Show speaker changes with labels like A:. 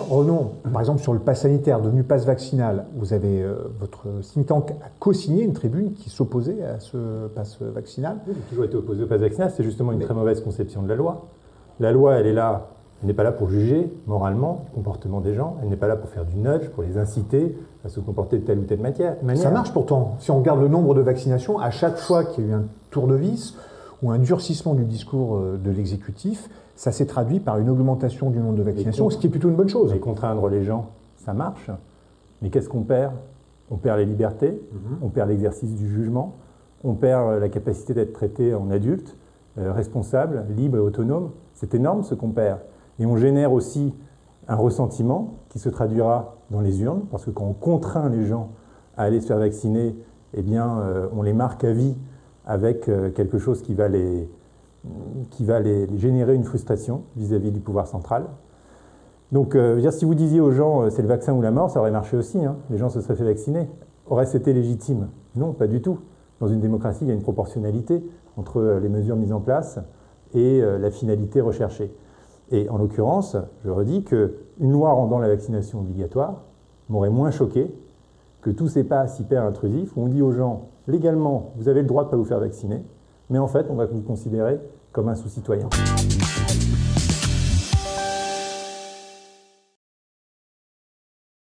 A: Revenons, par exemple, sur le pass sanitaire devenu pass vaccinal. Vous avez votre think tank a co-signé une tribune qui s'opposait à ce pass vaccinal.
B: Oui, j'ai toujours été opposé au pass vaccinal, c'est justement une très mauvaise conception de la loi. La loi, elle est là, elle n'est pas là pour juger moralement le comportement des gens, elle n'est pas là pour faire du nudge, pour les inciter à se comporter de telle ou telle manière.
A: Ça marche pourtant. Si on regarde le nombre de vaccinations, à chaque fois qu'il y a eu un tour de vis ou un durcissement du discours de l'exécutif, ça s'est traduit par une augmentation du nombre de vaccinations, ce qui est plutôt une bonne chose.
B: Et contraindre les gens, ça marche. Mais qu'est-ce qu'on perd? On perd les libertés, on perd l'exercice du jugement, on perd la capacité d'être traité en adulte, responsable, libre et autonome. C'est énorme ce qu'on perd. Et on génère aussi un ressentiment qui se traduira dans les urnes, parce que quand on contraint les gens à aller se faire vacciner, eh bien, on les marque à vie avec quelque chose qui va les générer une frustration vis-à-vis du pouvoir central. Donc, si vous disiez aux gens c'est le vaccin ou la mort, ça aurait marché aussi, hein. Les gens se seraient fait vacciner. Aurait-ce été légitime? Non, pas du tout. Dans une démocratie, il y a une proportionnalité entre les mesures mises en place et la finalité recherchée. Et en l'occurrence, je redis qu'une loi rendant la vaccination obligatoire m'aurait moins choqué que tous ces passes hyper intrusifs où on dit aux gens, légalement, vous avez le droit de ne pas vous faire vacciner, mais en fait, on va vous considérer comme un sous-citoyen.